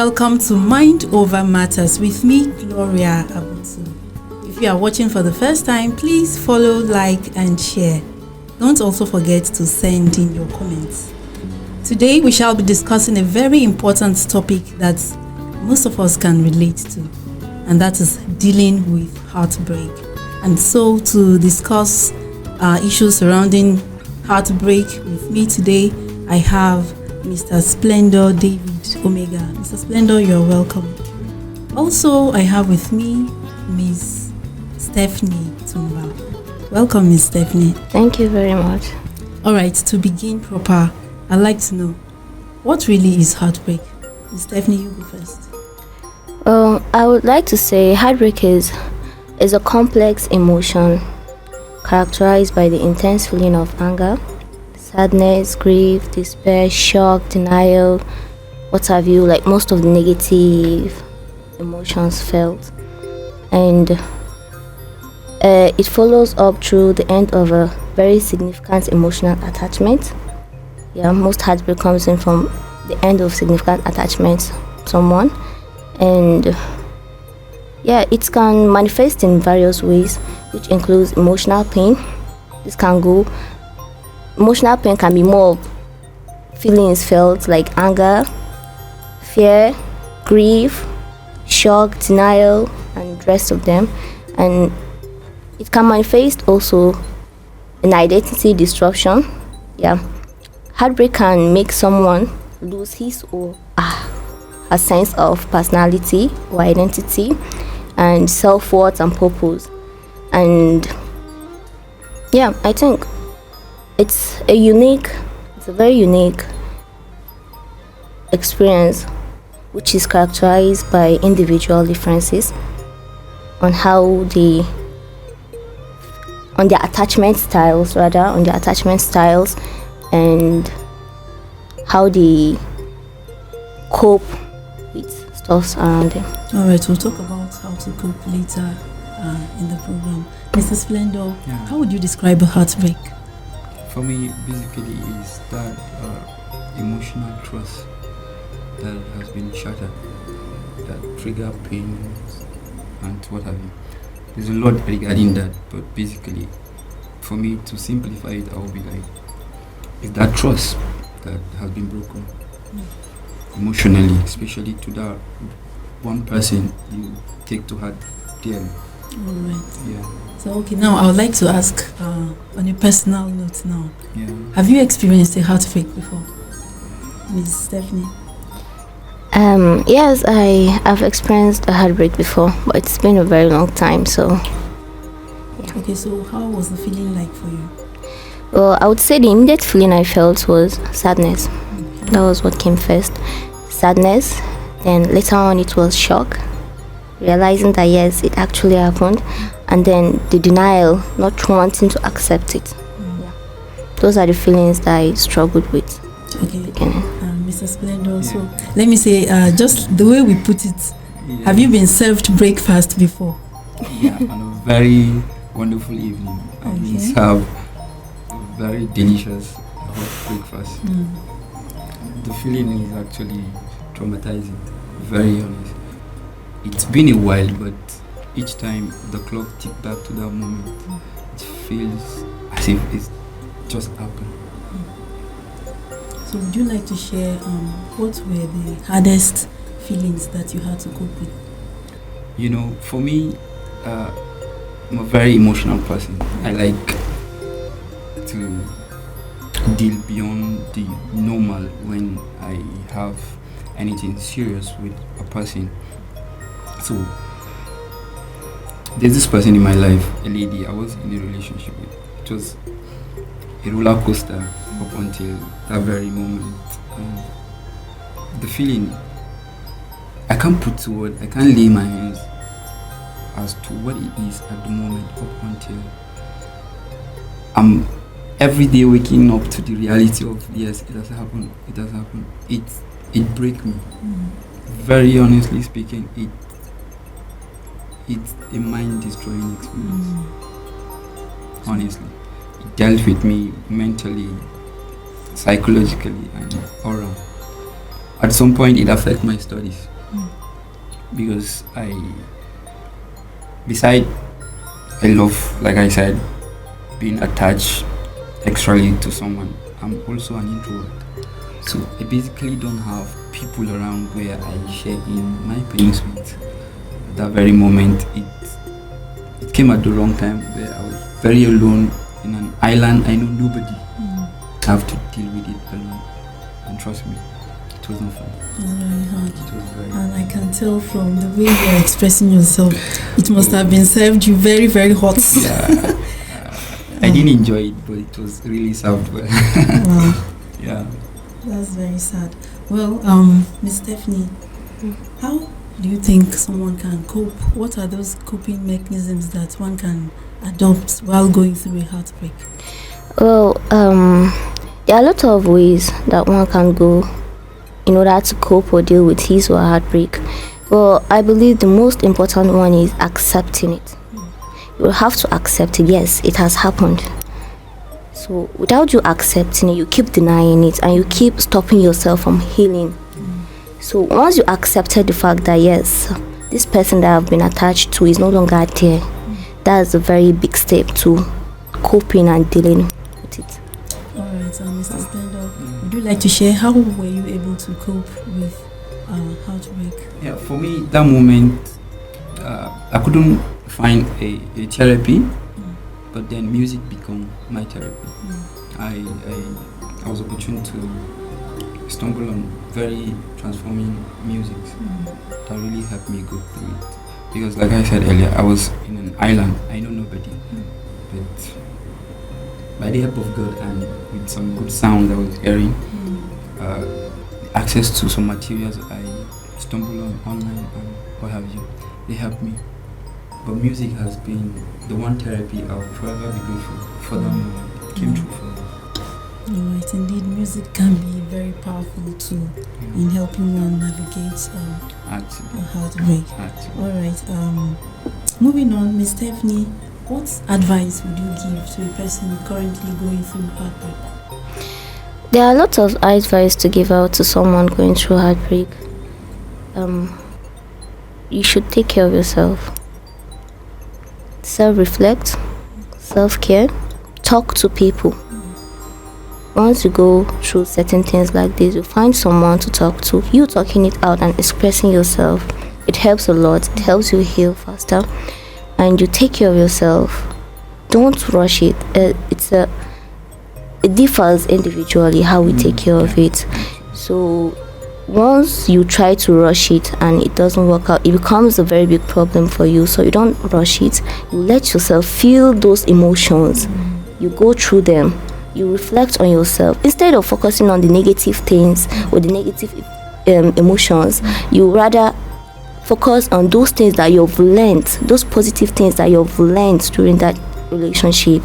welcome to Mind Over Matters with me, Gloria Abutu. If you are watching for the first time, please follow, like, and share. Don't also forget to send in your comments. Today, we shall be discussing a very important topic that most of us can relate to, and that is dealing with heartbreak. And so, to discuss issues surrounding heartbreak with me today, I have Mr. Splendor David Omega. Mr. Splendor, you're welcome. Also, I have with me Miss Stephanie Tumba. Welcome, Miss Stephanie. Thank you very much. All right, to begin proper, I'd like to know, what really is heartbreak? Miss Stephanie, you go first. I would like to say heartbreak is a complex emotion characterized by the intense feeling of anger, sadness, grief, despair, shock, denial, what have you, like most of the negative emotions felt. And it follows up through the end of a very significant emotional attachment. Yeah, most heartbreak comes in from the end of significant attachment to someone. And yeah, it can manifest in various ways, which includes emotional pain. Emotional pain can be more feelings felt like anger, fear, grief, shock, denial, and the rest of them. And it can manifest also in identity disruption. Yeah, heartbreak can make someone lose his or her sense of personality or identity and self-worth and purpose. And yeah, I think it's a very unique experience, which is characterized by individual differences on their attachment styles, and how they cope with stuff around them. All right, we'll talk about how to cope later in the program. Mr. Splendor, how would you describe a heartbreak? For me, basically, is that emotional trust that has been shattered, that trigger pain and what have you. There's a lot regarding that, but basically, for me to simplify it, I will be like, it's that trust that has been broken emotionally, especially to that one person you take to heart dearly. All right. Yeah. So, okay, now I would like to ask on a personal note now. Yeah. Have you experienced a heartbreak before, Ms. Stephanie? Yes, I have experienced a heartbreak before, but it's been a very long time, so yeah. Okay, so how was the feeling like for you? Well, I would say the immediate feeling I felt was sadness. Okay. That was what came first. Sadness, then later on it was shock, realizing that yes, it actually happened, and then the denial, not wanting to accept it. Yeah. Those are the feelings that I struggled with. Okay. Mr. Splendor, so let me say, just the way we put it, have you been served breakfast before? Yeah, on a very wonderful evening. I've been served a very delicious hot breakfast. The feeling is actually traumatizing, very honest. It's been a while, but each time the clock ticks back to that moment, it feels as if it's just happened. So would you like to share what were the hardest feelings that you had to cope with? You know, for me, I'm a very emotional person. I like to deal beyond the normal when I have anything serious with a person. So there's this person in my life, a lady I was in a relationship with. It was a roller coaster up until that very moment. The feeling, I can't put to word, I can't lay my hands as to what it is at the moment up until I'm every day waking up to the reality of yes, it has happened. It breaks me. Very honestly speaking, it's a mind destroying experience. Honestly, it dealt with me mentally, psychologically, and all around. at some point it affected my studies because beside I love, like I said, being attached extremely to someone. I'm also an introvert, so I basically don't have people around where I share in my pains with. At that very moment, it came at the wrong time where I was very alone in an island. I know nobody. I have to deal with it alone, and trust me, it was not fun. It's very hard. It was very And I can tell from the way you are expressing yourself, it must have been served you very, very hot. Yeah. I didn't enjoy it, but it was really served well. Wow. Yeah. That's very sad. Well, Miss Stephanie, how do you think someone can cope? What are those coping mechanisms that one can adopt while going through a heartbreak? Well, there are a lot of ways that one can go in order to cope or deal with his or her heartbreak. Well, I believe the most important one is accepting it. You will have to accept it. Yes, it has happened. So without you accepting it, you keep denying it and you keep stopping yourself from healing. So once you accepted the fact that yes, this person that I've been attached to is no longer there, that's a very big step to coping and dealing with it. All right, Mr. Stendo, would you like to share how were you able to cope with heartbreak? Yeah, for me, that moment, I couldn't find a therapy, but then music became my therapy. I was opportune to stumble on very transforming music that really helped me go through it. Because like I said earlier, I was in an island, I know nobody, but by the help of God and with some good sound I was hearing, access to some materials I stumbled on online and what have you, they helped me. But music has been the one therapy I'll forever be grateful for that moment. It came true for me. You're right, indeed, music can be very powerful too in helping one navigate a heartbreak. All right, moving on, Miss Stephanie, what advice would you give to a person currently going through heartbreak? There are lots of advice to give out to someone going through heartbreak. You should take care of yourself. Self-reflect, self-care, talk to people. Once you go through certain things like this, you find someone to talk to. You talking it out and expressing yourself, it helps a lot. It helps you heal faster. And you take care of yourself. Don't rush it. It differs individually how we take care of it. So once you try to rush it and it doesn't work out, it becomes a very big problem for you. So you don't rush it. You let yourself feel those emotions. You go through them. You reflect on yourself. Instead of focusing on the negative things or the negative emotions, you rather focus on those things that you've learned, those positive things that you've learned during that relationship.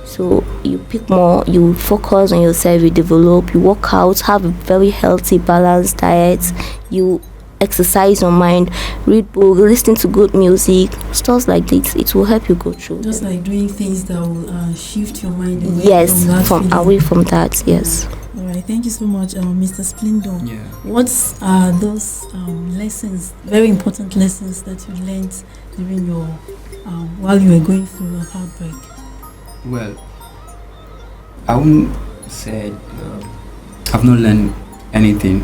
So you pick more, you focus on yourself, you develop, you work out, have a very healthy, balanced diet, you exercise your mind, read books, listen to good music, stuff like this. It will help you go through. Just like doing things that will shift your mind away away from that. Yes. All right. Thank you so much, Mr. Splindo. Yeah. What are those lessons, very important lessons that you learned during your while you were going through a heartbreak? Well, I wouldn't say I've not learned anything.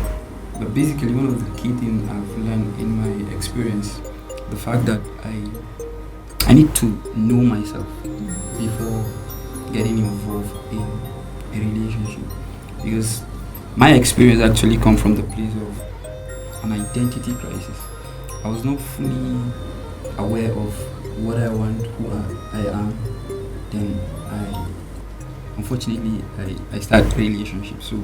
But basically, one of the key things I've learned in my experience, the fact that I need to know myself before getting involved in a relationship. Because my experience actually comes from the place of an identity crisis. I was not fully aware of what I want, who I am. Then unfortunately, I started a relationship. So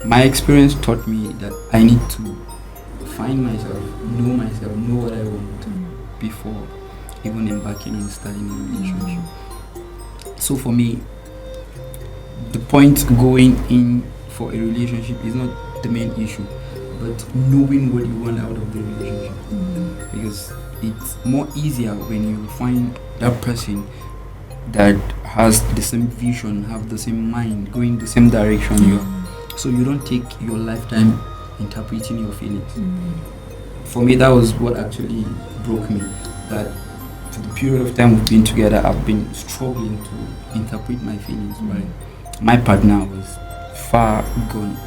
my experience taught me that I need to find myself, know what I want before even embarking on starting a relationship. So for me, the point going in for a relationship is not the main issue, but knowing what you want out of the relationship. Because it's more easier when you find that person that has the same vision, have the same mind, going the same direction you are. So you don't take your lifetime interpreting your feelings. For me, that was what actually broke me. That for the period of time we've been together, I've been struggling to interpret my feelings, while my partner was far gone.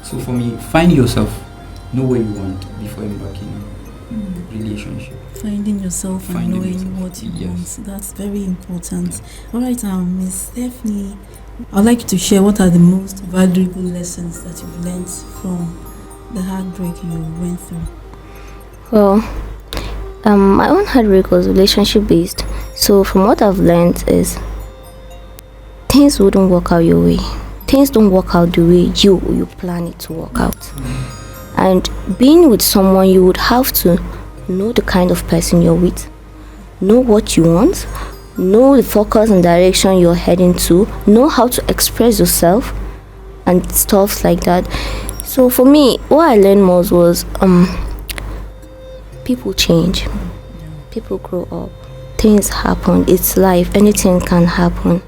So for me, find yourself, know what you want before embarking on relationship. Finding yourself and knowing what you want. That's very important. All right, Miss Stephanie, I'd like you to share what are the most valuable lessons that you've learned from the heartbreak you went through. Well, my own heartbreak was relationship based. So from what I've learned is things wouldn't work out your way. Things don't work out the way you plan it to work out. And being with someone, you would have to know the kind of person you're with, know what you want, know the focus and direction you're heading to, know how to express yourself and stuff like that. So for me, what I learned most was people change, people grow up, things happen, it's life, anything can happen.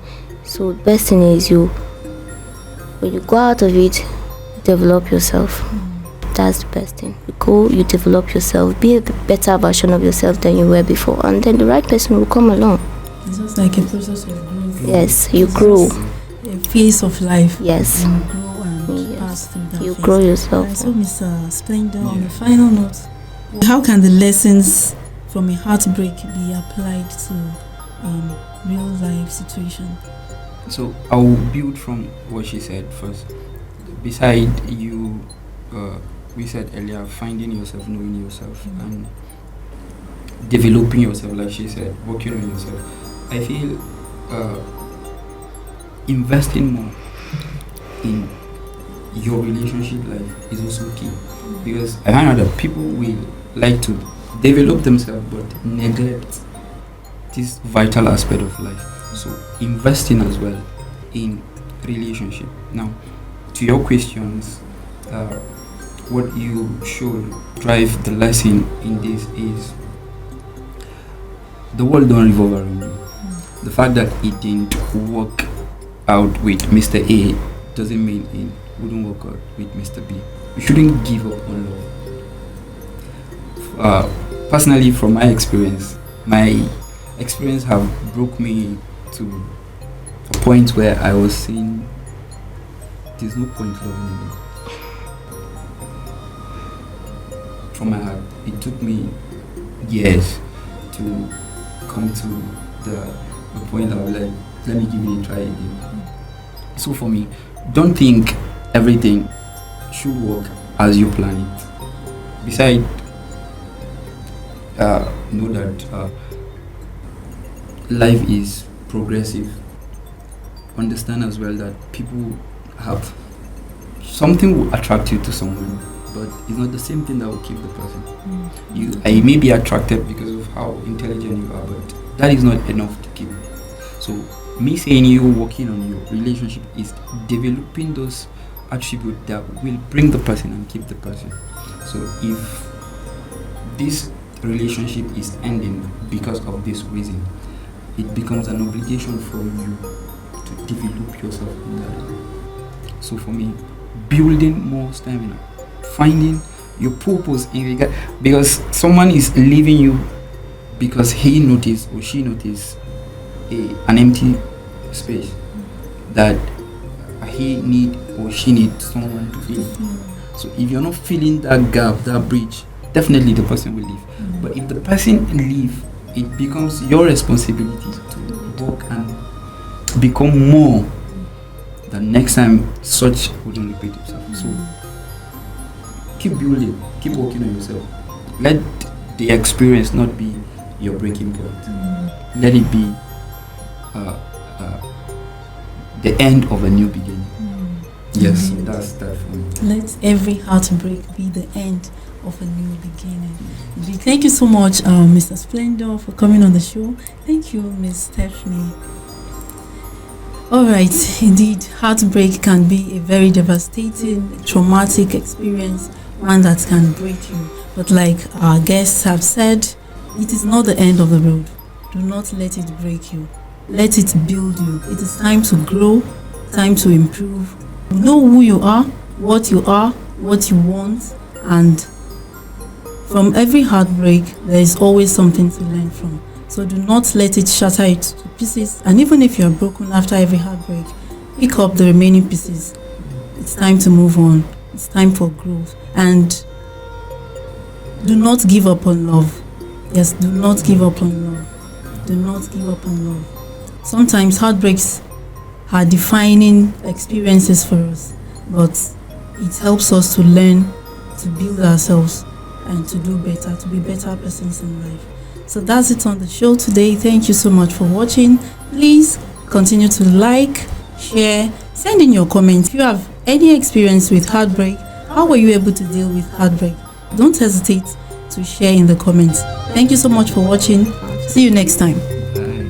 So the best thing is when you go out of it, develop yourself. That's the best thing. You go, you develop yourself, be a better version of yourself than you were before, and then the right person will come along. It's just like a process of growth. Yes, you grow. A phase of life. Yes. You grow and pass through that You phase. grow yourself. Right, so, Mr. Splendor, on the final note, how can the lessons from a heartbreak be applied to real life situation? So I'll build from what she said first. Beside you, we said earlier, finding yourself, knowing yourself, and developing yourself, like she said, working on yourself. I feel investing more in your relationship life is also key, because I find out that people will like to develop themselves but neglect this vital aspect of life. So investing as well in relationship. Now, to your questions, what you should drive the lesson in this is the world don't revolve around you. The fact that it didn't work out with Mr. A doesn't mean it wouldn't work out with Mr. B. You shouldn't give up on love. Personally, from my experience have broke me to a point where I was saying there's no point loving anymore. From my heart, it took me years to come to the point of like, let me give it a try again. So for me, don't think everything should work as you plan it. Besides, know that life is progressive. Understand as well that people have something will attract you to someone, but it's not the same thing that will keep the person. I may be attracted because of how intelligent you are, but that is not enough to keep. So me saying you working on your relationship is developing those attributes that will bring the person and keep the person. So if this relationship is ending because of this reason, it becomes an obligation for you to develop yourself in that. So for me, building more stamina, finding your purpose in regard, because someone is leaving you because he noticed or she noticed an empty space that he need or she needs someone to fill. So if you're not filling that gap, that bridge, definitely the person will leave. But if the person leave, it becomes your responsibility to work and become more. The next time such wouldn't repeat itself. So keep building, keep working on yourself. Let the experience not be your breaking point. Let it be the end of a new beginning. Yes, that's that for me. Let every heartbreak be the end of a new beginning. Thank you so much, Mr. Splendor, for coming on the show. Thank you, Miss Stephanie. All right, indeed, heartbreak can be a very devastating, traumatic experience, one that can break you. But like our guests have said, it is not the end of the road. Do not let it break you. Let it build you. It is time to grow, time to improve. Know who you are, what you want, and from every heartbreak, there is always something to learn from. So do not let it shatter it to pieces. And even if you are broken after every heartbreak, pick up the remaining pieces. It's time to move on. It's time for growth. And do not give up on love. Yes, do not give up on love. Do not give up on love. Sometimes heartbreaks are defining experiences for us, but it helps us to learn, to build ourselves, and to do better, to be better persons in life. So that's it on the show today. Thank you so much for watching. Please continue to like, share, send in your comments. If you have any experience with heartbreak, how were you able to deal with heartbreak? Don't hesitate to share in the comments. Thank you so much for watching. See you next time. Bye.